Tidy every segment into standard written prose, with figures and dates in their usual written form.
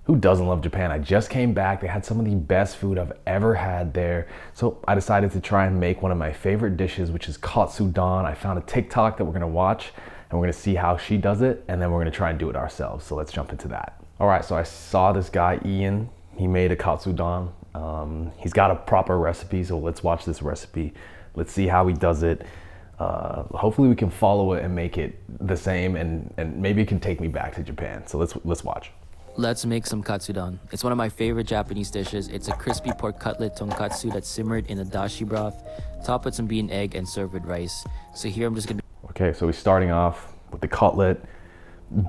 Who doesn't love Japan? I just came back. They had some of the best food I've ever had there. So I decided to try and make one of my favorite dishes, which is katsudon. I found a TikTok that we're gonna watch and we're gonna see how she does it, and then we're gonna try and do it ourselves. So let's jump into that. All right, so I saw this guy, Ian. He made a katsudon. He's got a proper recipe, so let's watch this recipe. Let's see how he does it. Hopefully we can follow it and make it the same, and maybe it can take me back to Japan. So let's watch. Let's make some katsudon. It's one of my favorite Japanese dishes. It's a crispy pork cutlet tonkatsu that's simmered in a dashi broth, topped with some bean egg, and served with rice. So here I'm just gonna... Okay, so he's starting off with the cutlet,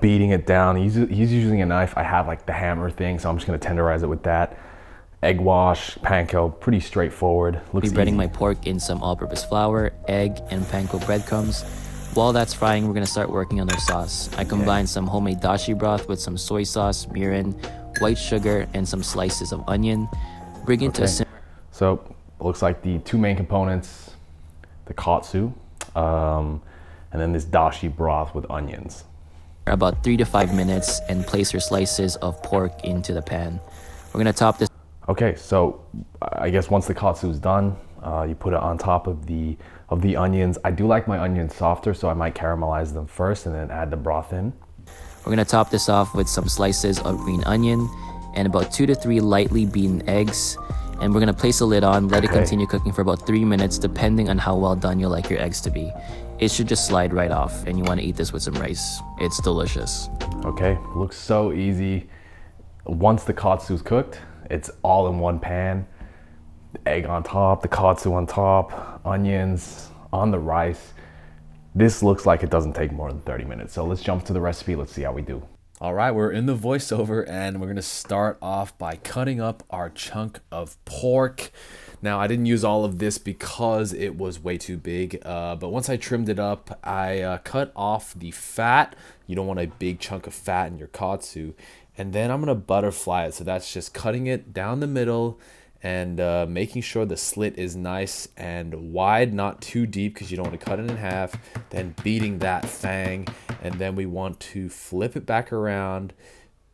beating it down. He's using a knife. I have like the hammer thing, so I'm just gonna tenderize it with that. Egg wash, panko, pretty straightforward. Looks Be breading easy. my pork in some all-purpose flour, egg, and panko breadcrumbs. While that's frying, we're gonna start working on our sauce. I combined some homemade dashi broth with some soy sauce, mirin, white sugar, and some slices of onion. Bring it to a simmer. So it looks like the two main components, the katsu, and then this dashi broth with onions. About 3 to 5 minutes, and place your slices of pork into the pan. We're gonna top this. Okay, so I guess once the katsu is done, you put it on top of the onions. I do like my onions softer, so I might caramelize them first and then add the broth in. We're gonna top this off with some slices of green onion and about 2 to 3 lightly beaten eggs. And we're gonna place a lid on, let it continue cooking for about 3 minutes, depending on how well done you like your eggs to be. It should just slide right off, and you wanna eat this with some rice. It's delicious. Okay, looks so easy. Once the katsu's cooked, it's all in one pan. The egg on top, the katsu on top, onions on the rice. This looks like it doesn't take more than 30 minutes. So let's jump to the recipe. Let's see how we do. All right, we're in the voiceover and we're gonna start off by cutting up our chunk of pork. Now, I didn't use all of this because it was way too big, but once I trimmed it up, I cut off the fat. You don't want a big chunk of fat in your katsu. And then I'm gonna butterfly it. So that's just cutting it down the middle and making sure the slit is nice and wide, not too deep because you don't want to cut it in half. Then beating that thing, and then we want to flip it back around,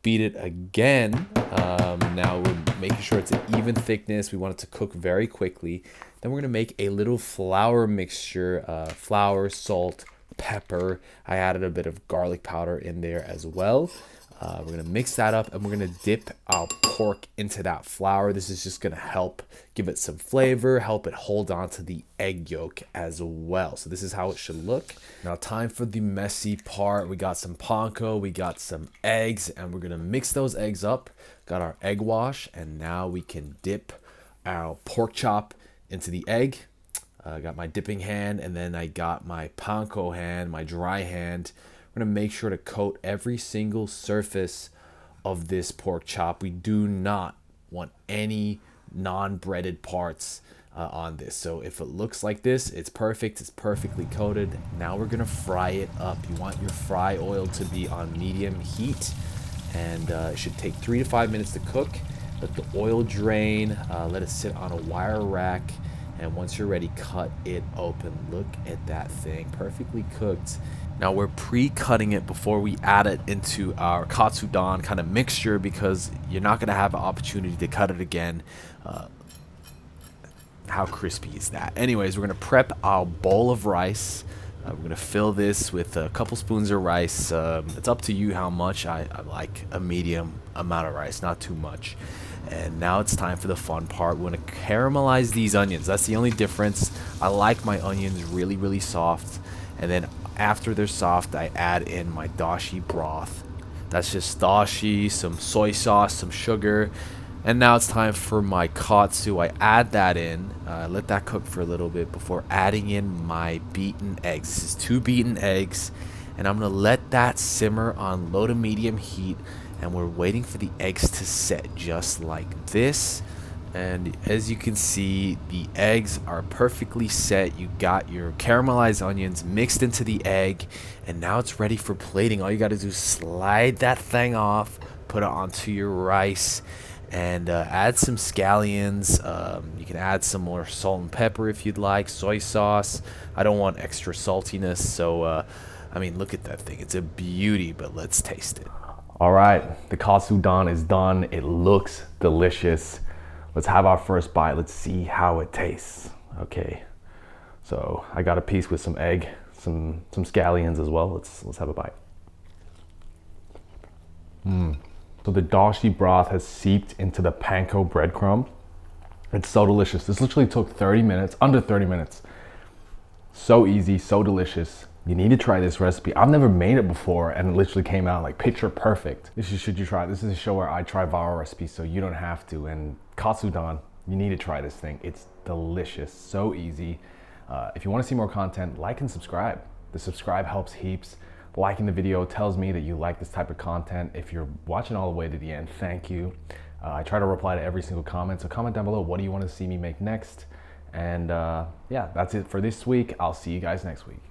beat it again. Now we're making sure it's an even thickness. We want it to cook very quickly. Then we're gonna make a little flour mixture, flour, salt, pepper. I added a bit of garlic powder in there as well. We're gonna mix that up and we're gonna dip our pork into that flour. This is just gonna help give it some flavor, help it hold on to the egg yolk as well. So this is how it should look. Now time for the messy part. We got some panko, we got some eggs, and we're gonna mix those eggs up. Got our egg wash, and now we can dip our pork chop into the egg. I got my dipping hand, and then I got my panko hand, my dry hand. We're gonna make sure to coat every single surface of this pork chop. We do not want any non-breaded parts on this. So if it looks like this, it's perfect. It's perfectly coated. Now we're gonna fry it up. You want your fry oil to be on medium heat, and it should take 3 to 5 minutes to cook. Let the oil drain. Let it sit on a wire rack. And once you're ready, cut it open. Look at that thing, perfectly cooked. Now we're pre-cutting it before we add it into our katsudon kind of mixture because you're not gonna have an opportunity to cut it again. How crispy is that? Anyways, we're gonna prep our bowl of rice. We're gonna fill this with a couple spoons of rice. It's up to you how much. I like a medium amount of rice, not too much. And now it's time for the fun part. We're gonna caramelize these onions. That's the only difference. I like my onions really, really soft. And then after they're soft, I add in my dashi broth. That's just dashi, some soy sauce, some sugar. And now it's time for my katsu. I add that in, let that cook for a little bit before adding in my beaten eggs. This is 2 beaten eggs. And I'm gonna let that simmer on low to medium heat. And we're waiting for the eggs to set just like this. And as you can see, the eggs are perfectly set. You got your caramelized onions mixed into the egg, and now it's ready for plating. All you got to do is slide that thing off, put it onto your rice, and add some scallions. You can add some more salt and pepper if you'd like, soy sauce. I don't want extra saltiness, so I mean, look at that thing. It's a beauty, but let's taste it. All right, the katsudon is done. It looks delicious. Let's have our first bite. Let's see how it tastes. Okay, so I got a piece with some egg, some scallions as well. Let's have a bite. So the dashi broth has seeped into the panko breadcrumb. It's so delicious. This literally took 30 minutes, under 30 minutes. So easy, so delicious. You need to try this recipe. I've never made it before and it literally came out like picture perfect. Should you try it. This is a show where I try viral recipes so you don't have to. And katsudon, you need to try this thing. It's delicious, so easy. If you want to see more content, like and subscribe. The subscribe helps heaps. Liking the video tells me that you like this type of content. If you're watching all the way to the end, thank you. I try to reply to every single comment, so comment down below, what do you want to see me make next? And yeah, that's it for this week. I'll see you guys next week.